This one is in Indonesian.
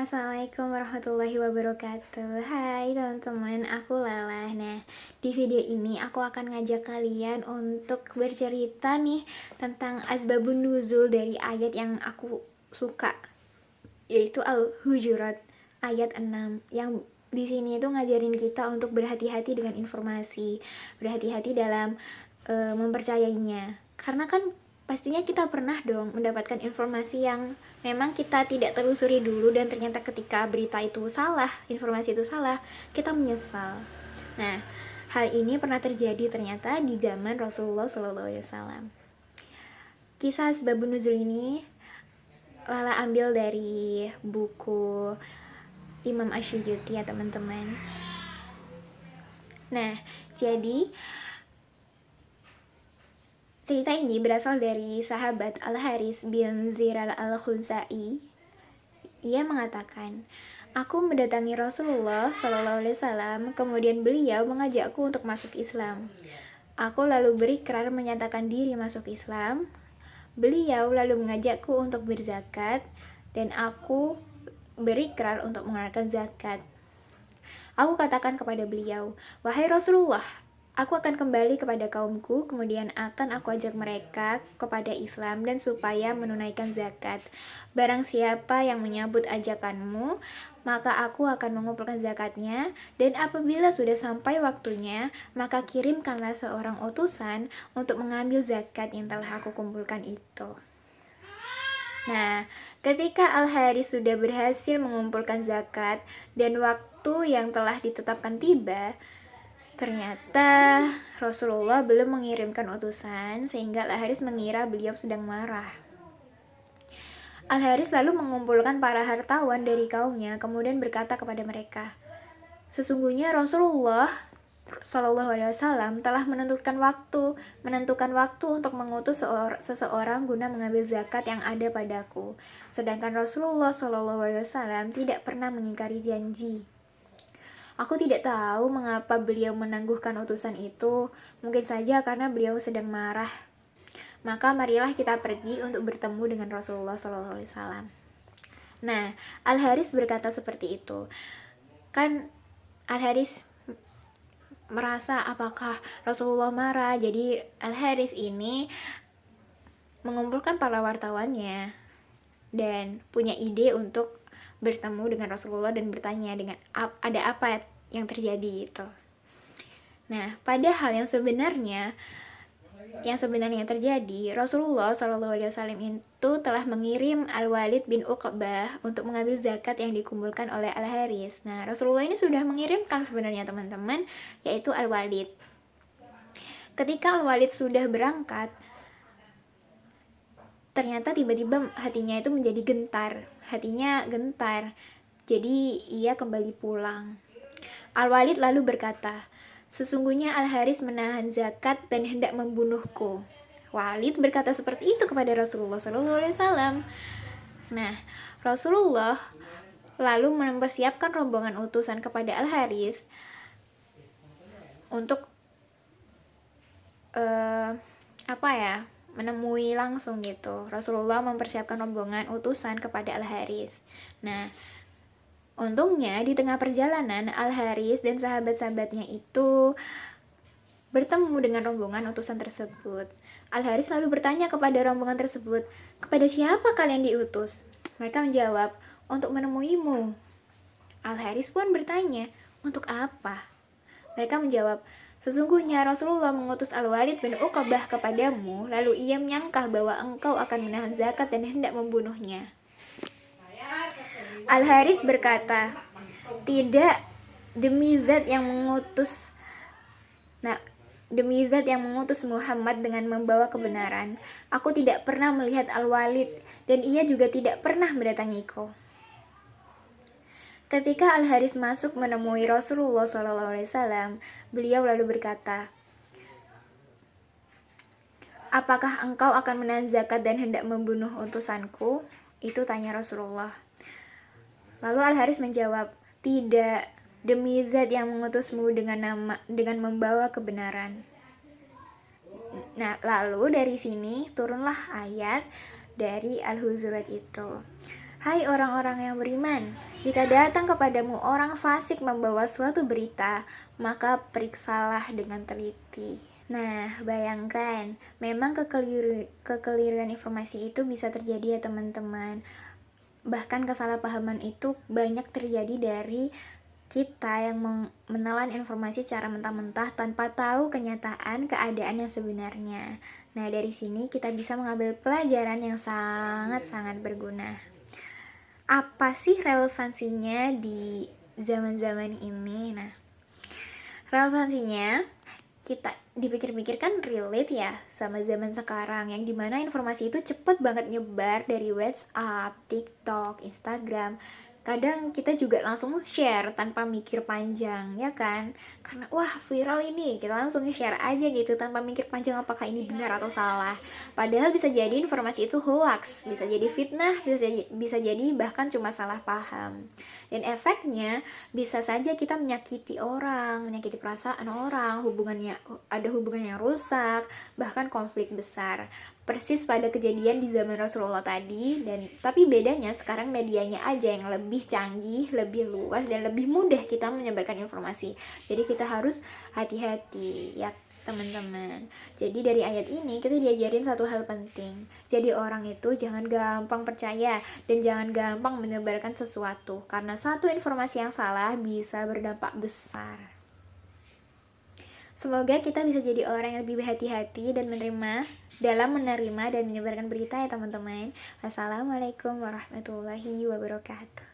Assalamualaikum warahmatullahi wabarakatuh. Hai teman-teman, aku Lala. Nah, di video ini aku akan ngajak kalian untuk bercerita nih tentang asbabun nuzul dari ayat yang aku suka, yaitu Al-Hujurat ayat 6 yang di sini itu ngajarin kita untuk berhati-hati dengan informasi, berhati-hati dalam mempercayainya. Karena kan pastinya kita pernah dong mendapatkan informasi yang memang kita tidak telusuri dulu dan ternyata ketika berita itu salah, informasi itu salah, kita menyesal. Nah, hal ini pernah terjadi ternyata di zaman Rasulullah SAW. Kisah asbabun nuzul ini Lala ambil dari buku Imam Asyuyuti ya teman-teman. Nah, jadi cerita ini berasal dari sahabat Al-Haris bin Zirar Al-Khunsa'i. Ia mengatakan, aku mendatangi Rasulullah SAW, kemudian beliau mengajakku untuk masuk Islam. Aku lalu berikrar menyatakan diri masuk Islam. Beliau lalu mengajakku untuk berzakat, dan aku berikrar untuk mengeluarkan zakat. Aku katakan kepada beliau, wahai Rasulullah, aku akan kembali kepada kaumku, kemudian akan aku ajak mereka kepada Islam dan supaya menunaikan zakat. Barang siapa yang menyambut ajakanmu, maka aku akan mengumpulkan zakatnya, dan apabila sudah sampai waktunya, maka kirimkanlah seorang utusan untuk mengambil zakat yang telah aku kumpulkan itu. Nah, ketika Al-Haris sudah berhasil mengumpulkan zakat dan waktu yang telah ditetapkan tiba, ternyata Rasulullah belum mengirimkan utusan sehingga Al-Haris mengira beliau sedang marah. Al-Haris lalu mengumpulkan para hartawan dari kaumnya kemudian berkata kepada mereka, sesungguhnya Rasulullah SAW telah menentukan waktu untuk mengutus seseorang guna mengambil zakat yang ada padaku. Sedangkan Rasulullah SAW tidak pernah mengingkari janji. Aku tidak tahu mengapa beliau menangguhkan utusan itu, mungkin saja karena beliau sedang marah. Maka marilah kita pergi untuk bertemu dengan Rasulullah SAW. Nah, Al-Haris berkata seperti itu. Kan Al-Haris merasa apakah Rasulullah marah, jadi Al-Haris ini mengumpulkan para wartawannya dan punya ide untuk bertemu dengan Rasulullah dan bertanya dengan ada apa yang terjadi itu. Nah, padahal yang sebenarnya terjadi, Rasulullah SAW itu telah mengirim Al-Walid bin Uqbah untuk mengambil zakat yang dikumpulkan oleh Al-Haris. Nah, Rasulullah ini sudah mengirimkan sebenarnya teman-teman, yaitu Al-Walid. Ketika Al-Walid sudah berangkat, ternyata tiba-tiba hatinya itu menjadi gentar. Jadi ia kembali pulang. Al-Walid lalu berkata, sesungguhnya Al-Haris menahan zakat dan hendak membunuhku. Walid berkata seperti itu kepada Rasulullah SAW. Nah, Rasulullah lalu mempersiapkan rombongan utusan kepada Al-Haris untuk menemui langsung gitu. Rasulullah mempersiapkan rombongan utusan kepada Al-Haris. Nah, untungnya di tengah perjalanan Al-Haris dan sahabat-sahabatnya itu bertemu dengan rombongan utusan tersebut. Al-Haris lalu bertanya kepada rombongan tersebut, kepada siapa kalian diutus? Mereka menjawab, untuk menemuimu. Al-Haris pun bertanya, untuk apa? Mereka menjawab, sesungguhnya Rasulullah mengutus Al-Walid bin Uqbah kepadamu, lalu ia menyangka bahwa engkau akan menahan zakat dan hendak membunuhnya. Al-Haris berkata, tidak, demi zat yang mengutus Muhammad dengan membawa kebenaran, aku tidak pernah melihat Al-Walid dan ia juga tidak pernah mendatangiku. Ketika Al-Haris masuk menemui Rasulullah SAW, beliau lalu berkata, apakah engkau akan menahan zakat dan hendak membunuh utusanku? Itu tanya Rasulullah. Lalu Al-Haris menjawab, tidak, demi zat yang mengutusmu dengan membawa kebenaran. Nah, lalu dari sini turunlah ayat dari Al-Hujurat itu. Hai orang-orang yang beriman, jika datang kepadamu orang fasik membawa suatu berita, maka periksalah dengan teliti. Nah, bayangkan, memang kekeliruan informasi itu bisa terjadi ya teman-teman. Bahkan kesalahpahaman itu banyak terjadi dari kita yang menelan informasi secara mentah-mentah tanpa tahu kenyataan keadaan yang sebenarnya. Nah, dari sini kita bisa mengambil pelajaran yang sangat-sangat berguna. Apa sih relevansinya di zaman-zaman ini? Nah, relevansinya kita dipikir-pikir kan relate ya sama zaman sekarang yang dimana informasi itu cepet banget nyebar dari WhatsApp, TikTok, Instagram. Kadang kita juga langsung share tanpa mikir panjang, ya kan? Karena wah viral ini, kita langsung share aja gitu tanpa mikir panjang apakah ini benar atau salah. Padahal bisa jadi informasi itu hoax, bisa jadi fitnah, bisa jadi bahkan cuma salah paham. Dan efeknya bisa saja kita menyakiti orang, menyakiti perasaan orang, ada hubungan yang rusak, bahkan konflik besar. Persis pada kejadian di zaman Rasulullah tadi, dan tapi bedanya sekarang medianya aja yang lebih canggih, lebih luas, dan lebih mudah kita menyebarkan informasi. Jadi kita harus hati-hati ya teman-teman. Jadi dari ayat ini kita diajarin satu hal penting. Jadi orang itu jangan gampang percaya dan jangan gampang menyebarkan sesuatu, karena satu informasi yang salah bisa berdampak besar. Semoga kita bisa jadi orang yang lebih berhati-hati dan dalam menerima dan menyebarkan berita ya teman-teman. Wassalamualaikum warahmatullahi wabarakatuh.